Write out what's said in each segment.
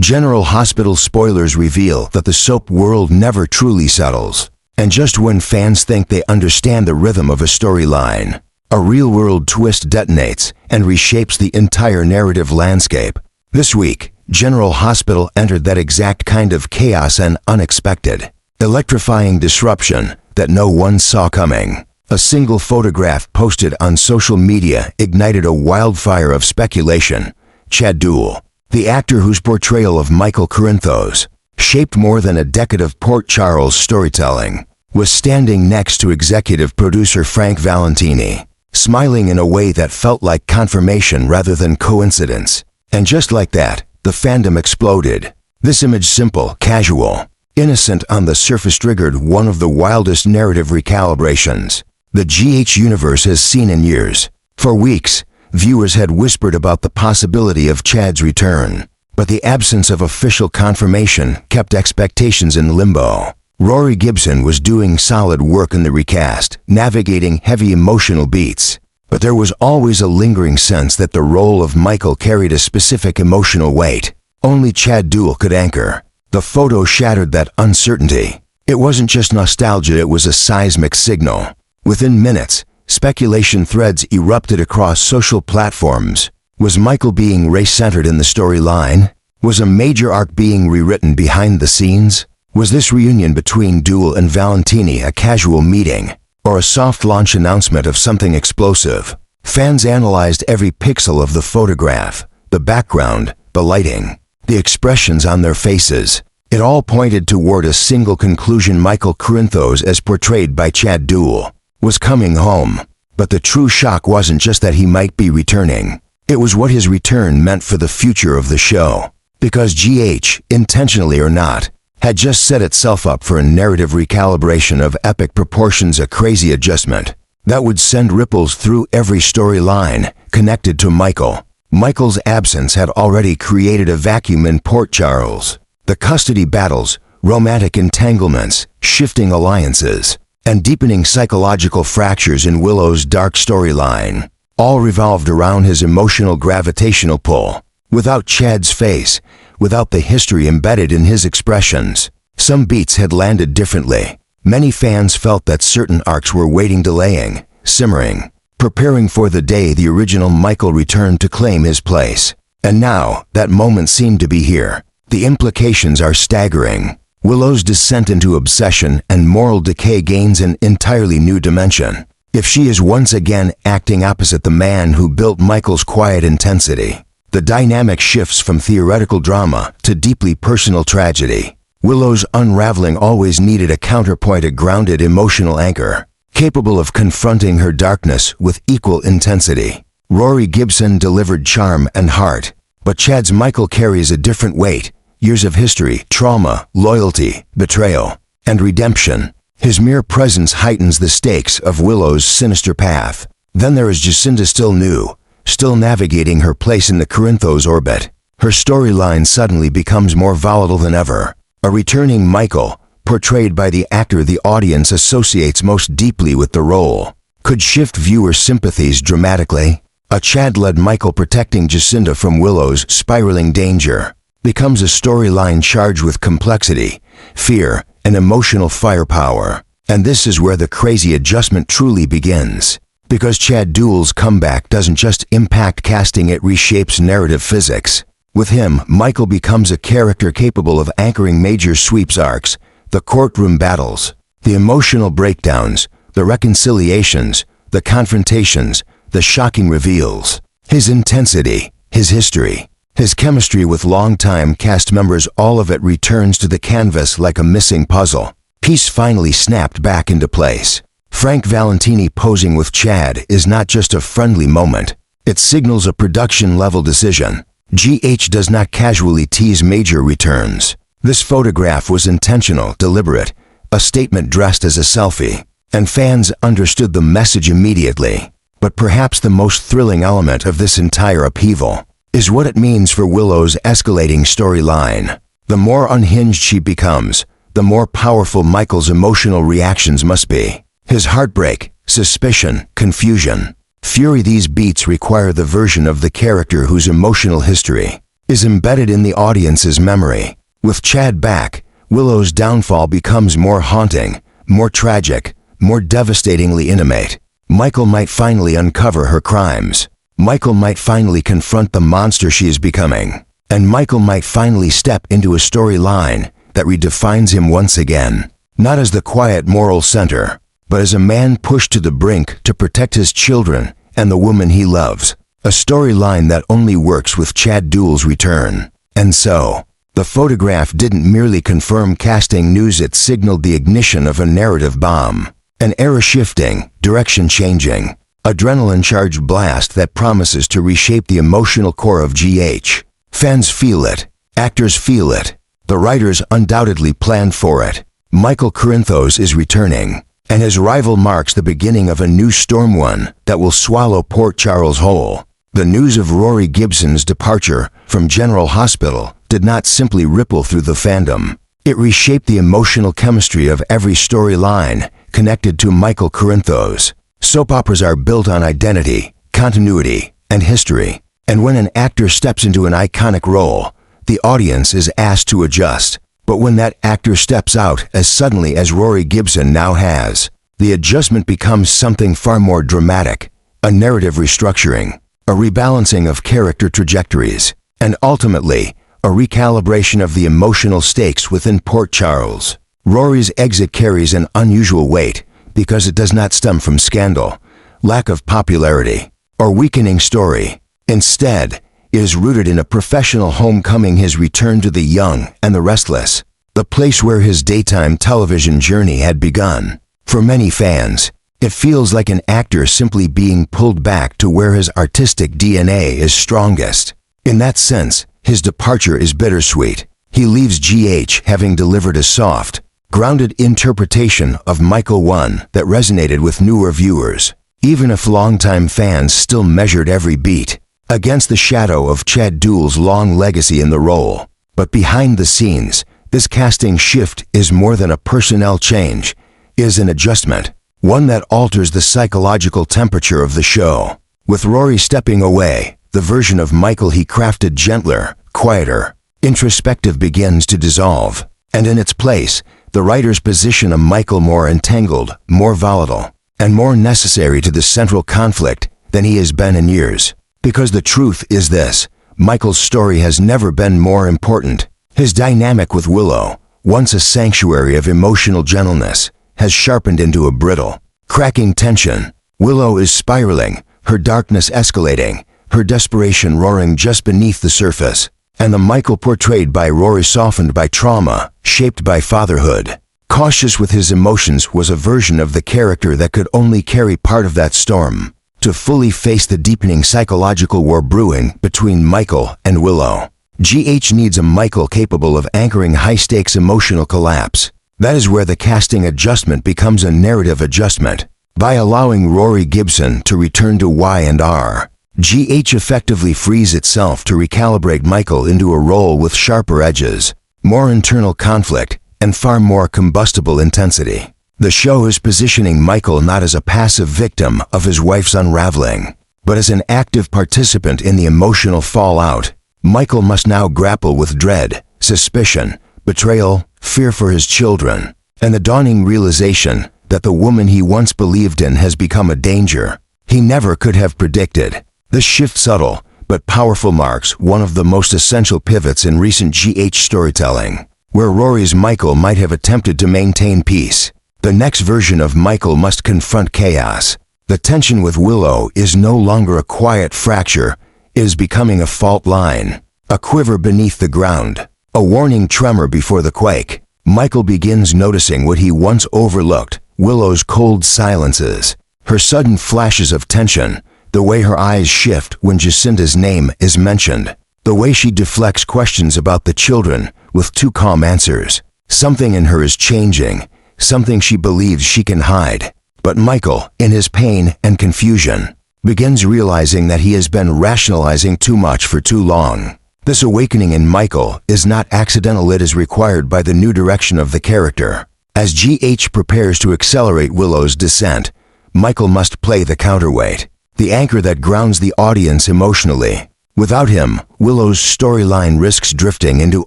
General Hospital Spoilers reveal that the soap world never truly settles. And just when fans think they understand the rhythm of a storyline, a real-world twist detonates and reshapes the entire narrative landscape. This week, General Hospital entered that exact kind of chaos and unexpected, electrifying disruption that no one saw coming. A single photograph posted on social media ignited a wildfire of speculation. Chad Duell, the actor whose portrayal of Michael Corinthos shaped more than a decade of Port Charles storytelling, was standing next to executive producer Frank Valentini, smiling in a way that felt like confirmation rather than coincidence. And just like that, the fandom exploded. This image, simple, casual, innocent on the surface, triggered one of the wildest narrative recalibrations the GH universe has seen in years. For weeks, viewers had whispered about the possibility of Chad's return, but the absence of official confirmation kept expectations in limbo. Rory Gibson was doing solid work in the recast, navigating heavy emotional beats, but there was always a lingering sense that the role of Michael carried a specific emotional weight only Chad Duell could anchor. The photo shattered that uncertainty. It wasn't just nostalgia, it was a seismic signal. Within minutes, speculation threads erupted across social platforms. Was Michael being race-centered in the storyline? Was a major arc being rewritten behind the scenes? Was this reunion between Duell and Valentini a casual meeting, or a soft launch announcement of something explosive? Fans analyzed every pixel of the photograph, the background, the lighting, the expressions on their faces. It all pointed toward a single conclusion: Michael Corinthos, as portrayed by Chad Duell, was coming home. But the true shock wasn't just that he might be returning. It was what his return meant for the future of the show. Because GH, intentionally or not, had just set itself up for a narrative recalibration of epic proportions, a crazy adjustment that would send ripples through every storyline connected to Michael. Michael's absence had already created a vacuum in Port Charles. The custody battles, romantic entanglements, shifting alliances, and deepening psychological fractures in Willow's dark storyline all revolved around his emotional gravitational pull. Without Chad's face, without the history embedded in his expressions, some beats had landed differently. Many fans felt that certain arcs were waiting, delaying, simmering, preparing for the day the original Michael returned to claim his place. And now, that moment seemed to be here. The implications are staggering. Willow's descent into obsession and moral decay gains an entirely new dimension. If she is once again acting opposite the man who built Michael's quiet intensity, the dynamic shifts from theoretical drama to deeply personal tragedy. Willow's unraveling always needed a counterpoint, a grounded emotional anchor, capable of confronting her darkness with equal intensity. Rory Gibson delivered charm and heart, but Chad's Michael carries a different weight. Years of history, trauma, loyalty, betrayal, and redemption. His mere presence heightens the stakes of Willow's sinister path. Then there is Jacinda, still new, still navigating her place in the Corinthos orbit. Her storyline suddenly becomes more volatile than ever. A returning Michael, portrayed by the actor the audience associates most deeply with the role, could shift viewer sympathies dramatically. A Chad-led Michael protecting Jacinda from Willow's spiraling danger becomes a storyline charged with complexity, fear, and emotional firepower. And this is where the crazy adjustment truly begins. Because Chad Duell's comeback doesn't just impact casting, it reshapes narrative physics. With him, Michael becomes a character capable of anchoring major sweeps arcs, the courtroom battles, the emotional breakdowns, the reconciliations, the confrontations, the shocking reveals. His intensity, his history, his chemistry with longtime cast members, all of it returns to the canvas like a missing puzzle piece finally snapped back into place. Frank Valentini posing with Chad is not just a friendly moment. It signals a production-level decision. GH does not casually tease major returns. This photograph was intentional, deliberate, a statement dressed as a selfie, and fans understood the message immediately. But perhaps the most thrilling element of this entire upheaval is what it means for Willow's escalating storyline. The more unhinged she becomes, the more powerful Michael's emotional reactions must be. His heartbreak, suspicion, confusion, fury, these beats require the version of the character whose emotional history is embedded in the audience's memory. With Chad back, Willow's downfall becomes more haunting, more tragic, more devastatingly intimate. Michael might finally uncover her crimes. Michael might finally confront the monster she is becoming. And Michael might finally step into a storyline that redefines him once again. Not as the quiet moral center, but as a man pushed to the brink to protect his children and the woman he loves. A storyline that only works with Chad Duell's return. And so, the photograph didn't merely confirm casting news, it signaled the ignition of a narrative bomb. An era-shifting, direction-changing, adrenaline-charged blast that promises to reshape the emotional core of GH. Fans feel it. Actors feel it. The writers undoubtedly planned for it. Michael Corinthos is returning, and his arrival marks the beginning of a new storm, one that will swallow Port Charles whole. The news of Rory Gibson's departure from General Hospital did not simply ripple through the fandom. It reshaped the emotional chemistry of every storyline connected to Michael Corinthos. Soap operas are built on identity, continuity, and history. And when an actor steps into an iconic role, the audience is asked to adjust. But when that actor steps out as suddenly as Rory Gibson now has, the adjustment becomes something far more dramatic. A narrative restructuring, a rebalancing of character trajectories, and ultimately, a recalibration of the emotional stakes within Port Charles. Rory's exit carries an unusual weight because it does not stem from scandal, lack of popularity, or weakening story. Instead, it is rooted in a professional homecoming, his return to the young and the restless, the place where his daytime television journey had begun. For many fans, it feels like an actor simply being pulled back to where his artistic DNA is strongest. In that sense, his departure is bittersweet. He leaves GH having delivered a soft, grounded interpretation of Michael, one that resonated with newer viewers, even if longtime fans still measured every beat against the shadow of Chad Duell's long legacy in the role. But behind the scenes, this casting shift is more than a personnel change, it is an adjustment, one that alters the psychological temperature of the show. With Rory stepping away, the version of Michael he crafted, gentler, quieter, introspective, begins to dissolve. And in its place, the writers position a Michael more entangled, more volatile, and more necessary to the central conflict than he has been in years. Because the truth is this, Michael's story has never been more important. His dynamic with Willow, once a sanctuary of emotional gentleness, has sharpened into a brittle, cracking tension. Willow is spiraling, her darkness escalating, her desperation roaring just beneath the surface. And the Michael portrayed by Rory, softened by trauma, shaped by fatherhood, cautious with his emotions, was a version of the character that could only carry part of that storm. To fully face the deepening psychological war brewing between Michael and Willow, GH needs a Michael capable of anchoring high-stakes emotional collapse. That is where the casting adjustment becomes a narrative adjustment. By allowing Rory Gibson to return to Y&R, GH effectively frees itself to recalibrate Michael into a role with sharper edges, more internal conflict, and far more combustible intensity. The show is positioning Michael not as a passive victim of his wife's unraveling, but as an active participant in the emotional fallout. Michael must now grapple with dread, suspicion, betrayal, fear for his children, and the dawning realization that the woman he once believed in has become a danger he never could have predicted. This shift, subtle but powerful, marks one of the most essential pivots in recent GH storytelling. Where Rory's Michael might have attempted to maintain peace, the next version of Michael must confront chaos. The tension with Willow is no longer a quiet fracture, it is becoming a fault line, a quiver beneath the ground, a warning tremor before the quake. Michael begins noticing what he once overlooked: Willow's cold silences, her sudden flashes of tension, the way her eyes shift when Jacinta's name is mentioned, the way she deflects questions about the children with two calm answers. Something in her is changing, something she believes she can hide. But Michael, in his pain and confusion, begins realizing that he has been rationalizing too much for too long. This awakening in Michael is not accidental, it is required by the new direction of the character. As GH prepares to accelerate Willow's descent, Michael must play the counterweight, the anchor that grounds the audience emotionally. Without him, Willow's storyline risks drifting into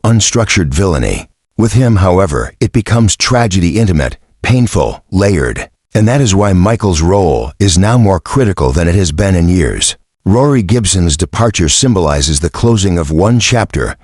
unstructured villainy. With him, however, it becomes tragedy intimate, painful, layered. And that is why Michael's role is now more critical than it has been in years. Rory Gibson's departure symbolizes the closing of one chapter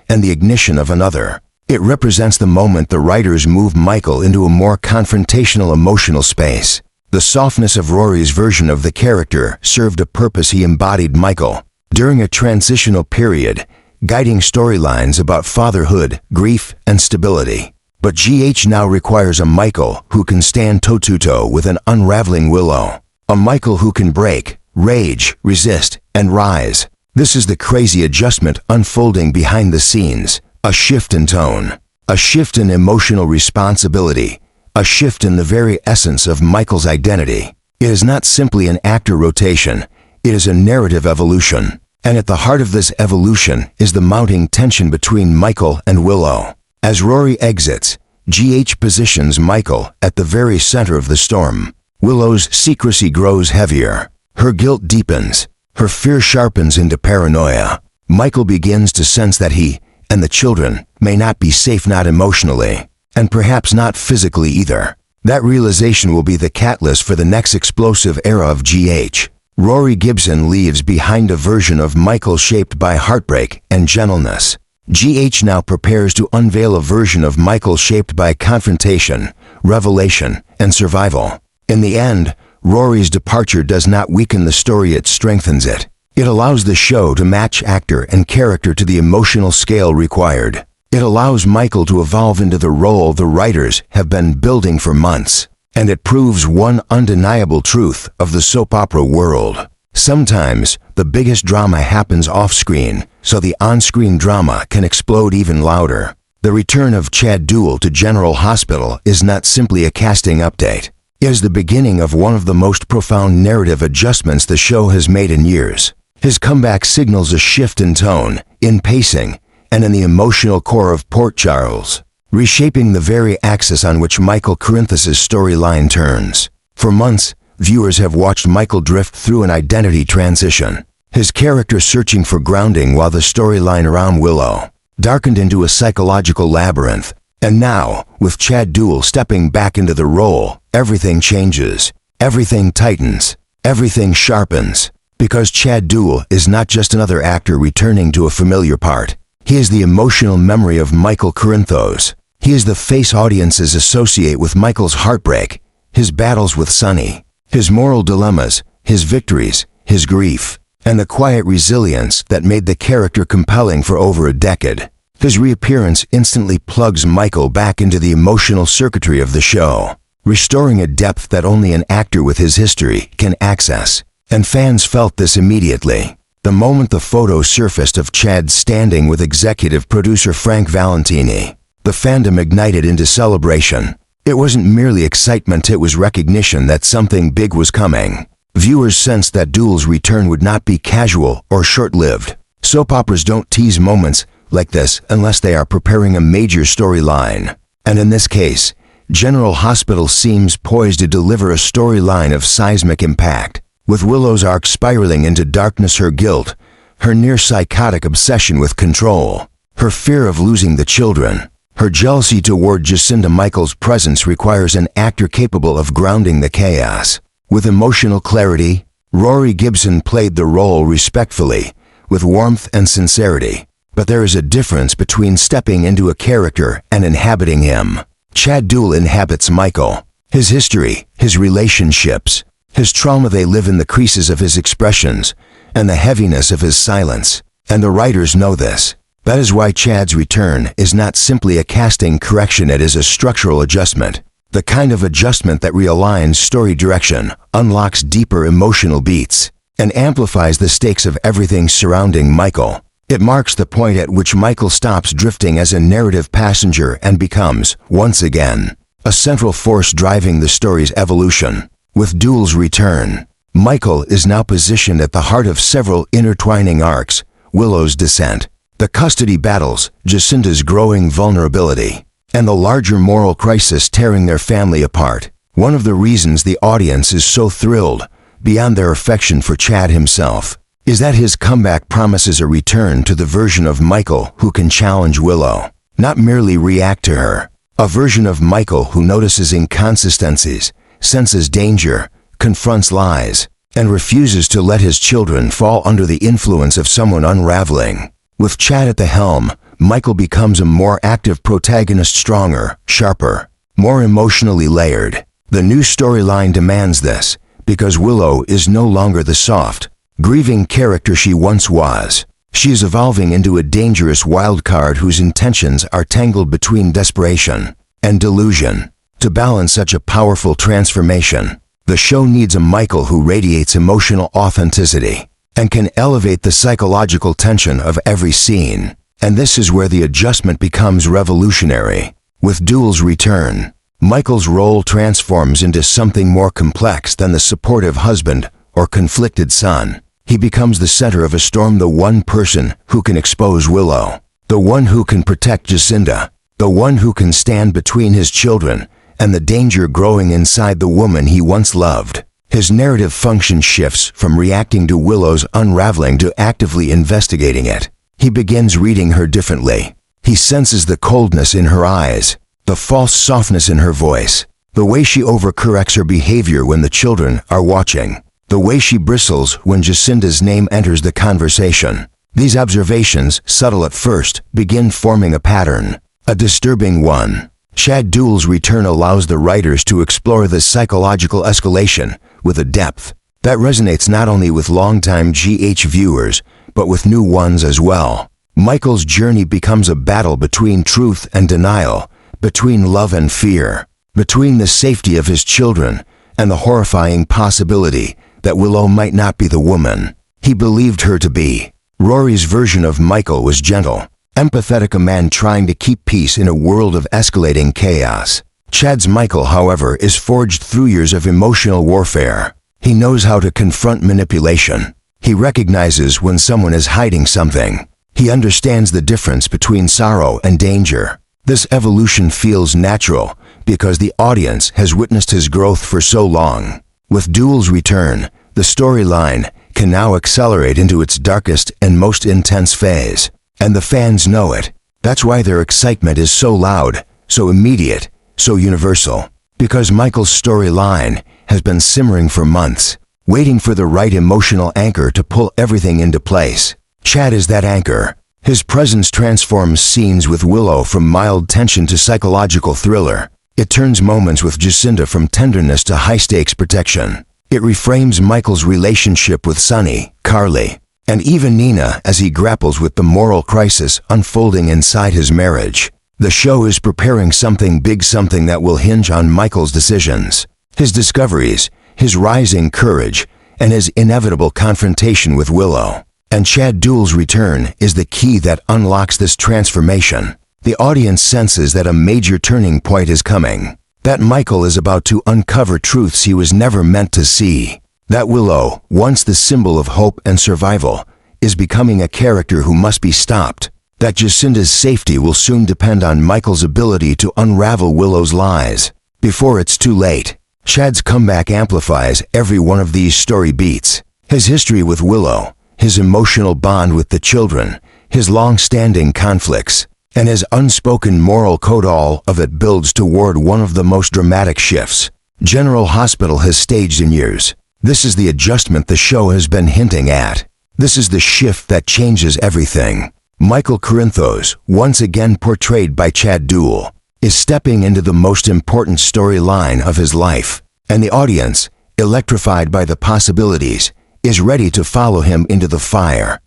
and the ignition of another. It represents the moment the writers move Michael into a more confrontational emotional space. The softness of Rory's version of the character served a purpose. He embodied Michael during a transitional period, guiding storylines about fatherhood, grief, and stability. But GH now requires a Michael who can stand toe-to-toe with an unraveling Willow. A Michael who can break, rage, resist, and rise. This is the crazy adjustment unfolding behind the scenes. A shift in tone. A shift in emotional responsibility. A shift in the very essence of Michael's identity. It is not simply an actor rotation. It is a narrative evolution. And at the heart of this evolution is the mounting tension between Michael and Willow. As Rory exits, GH positions Michael at the very center of the storm. Willow's secrecy grows heavier. Her guilt deepens. Her fear sharpens into paranoia. Michael begins to sense that he and the children may not be safe, not emotionally, and perhaps not physically either. That realization will be the catalyst for the next explosive era of GH. Rory Gibson leaves behind a version of Michael shaped by heartbreak and gentleness. GH now prepares to unveil a version of Michael shaped by confrontation, revelation, and survival. In the end, Rory's departure does not weaken the story, it strengthens it. It allows the show to match actor and character to the emotional scale required. It allows Michael to evolve into the role the writers have been building for months. And it proves one undeniable truth of the soap opera world. Sometimes, the biggest drama happens off-screen, so the on-screen drama can explode even louder. The return of Chad Duell to General Hospital is not simply a casting update. It is the beginning of one of the most profound narrative adjustments the show has made in years. His comeback signals a shift in tone, in pacing, and in the emotional core of Port Charles, reshaping the very axis on which Michael Corinthos' storyline turns. For months, viewers have watched Michael drift through an identity transition, his character searching for grounding while the storyline around Willow darkened into a psychological labyrinth. And now, with Chad Duell stepping back into the role, everything changes, everything tightens, everything sharpens. Because Chad Duell is not just another actor returning to a familiar part. He is the emotional memory of Michael Corinthos. He is the face audiences associate with Michael's heartbreak, his battles with Sonny, his moral dilemmas, his victories, his grief, and the quiet resilience that made the character compelling for over a decade. His reappearance instantly plugs Michael back into the emotional circuitry of the show, restoring a depth that only an actor with his history can access. And fans felt this immediately. The moment the photo surfaced of Chad standing with executive producer Frank Valentini, the fandom ignited into celebration. It wasn't merely excitement, it was recognition that something big was coming. Viewers sensed that Duell's return would not be casual or short-lived. Soap operas don't tease moments like this unless they are preparing a major storyline. And in this case, General Hospital seems poised to deliver a storyline of seismic impact. With Willow's arc spiraling into darkness, her guilt, her near-psychotic obsession with control, her fear of losing the children, her jealousy toward Jacinda, Michael's presence requires an actor capable of grounding the chaos. With emotional clarity, Rory Gibson played the role respectfully, with warmth and sincerity. But there is a difference between stepping into a character and inhabiting him. Chad Duell inhabits Michael. His history, his relationships, his trauma, they live in the creases of his expressions and the heaviness of his silence. And the writers know this. That is why Chad's return is not simply a casting correction, it is a structural adjustment. The kind of adjustment that realigns story direction, unlocks deeper emotional beats, and amplifies the stakes of everything surrounding Michael. It marks the point at which Michael stops drifting as a narrative passenger and becomes, once again, a central force driving the story's evolution. With Duell's return, Michael is now positioned at the heart of several intertwining arcs: Willow's descent, the custody battles, Jacinda's growing vulnerability, and the larger moral crisis tearing their family apart. One of the reasons the audience is so thrilled, beyond their affection for Chad himself, is that his comeback promises a return to the version of Michael who can challenge Willow, not merely react to her. A version of Michael who notices inconsistencies, senses danger, confronts lies, and refuses to let his children fall under the influence of someone unraveling. With Chad at the helm, Michael becomes a more active protagonist, stronger, sharper, more emotionally layered. The new storyline demands this, because Willow is no longer the soft, grieving character she once was. She is evolving into a dangerous wild card whose intentions are tangled between desperation and delusion. To balance such a powerful transformation, the show needs a Michael who radiates emotional authenticity and can elevate the psychological tension of every scene. And this is where the adjustment becomes revolutionary. With Duell's return, Michael's role transforms into something more complex than the supportive husband or conflicted son. He becomes the center of a storm, the one person who can expose Willow, the one who can protect Jacinda, the one who can stand between his children and the danger growing inside the woman he once loved. His narrative function shifts from reacting to Willow's unraveling to actively investigating it. He begins reading her differently. He senses the coldness in her eyes, the false softness in her voice, the way she overcorrects her behavior when the children are watching, the way she bristles when Jacinda's name enters the conversation. These observations, subtle at first, begin forming a pattern, a disturbing one. Chad Duell's return allows the writers to explore the psychological escalation with a depth that resonates not only with longtime GH viewers, but with new ones as well. Michael's journey becomes a battle between truth and denial, between love and fear, between the safety of his children and the horrifying possibility that Willow might not be the woman he believed her to be. Rory's version of Michael was gentle, empathetic, a man trying to keep peace in a world of escalating chaos. Chad's Michael, however, is forged through years of emotional warfare. He knows how to confront manipulation. He recognizes when someone is hiding something. He understands the difference between sorrow and danger. This evolution feels natural because the audience has witnessed his growth for so long. With Duell's return, the storyline can now accelerate into its darkest and most intense phase. And the fans know it. That's why their excitement is so loud, so immediate, so universal. Because Michael's storyline has been simmering for months, waiting for the right emotional anchor to pull everything into place. Chad is that anchor. His presence transforms scenes with Willow from mild tension to psychological thriller. It turns moments with Jacinda from tenderness to high-stakes protection. It reframes Michael's relationship with Sunny, Carly, and even Nina as he grapples with the moral crisis unfolding inside his marriage. The show is preparing something big, something that will hinge on Michael's decisions, his discoveries, his rising courage, and his inevitable confrontation with Willow. And Chad Duell's return is the key that unlocks this transformation. The audience senses that a major turning point is coming, that Michael is about to uncover truths he was never meant to see, that Willow, once the symbol of hope and survival, is becoming a character who must be stopped, that Jacinda's safety will soon depend on Michael's ability to unravel Willow's lies. Before it's too late, Chad's comeback amplifies every one of these story beats. His history with Willow, his emotional bond with the children, his long-standing conflicts, and his unspoken moral code, all of it builds toward one of the most dramatic shifts General Hospital has staged in years. This is the adjustment the show has been hinting at. This is the shift that changes everything. Michael Corinthos, once again portrayed by Chad Duell, is stepping into the most important storyline of his life, and the audience, electrified by the possibilities, is ready to follow him into the fire.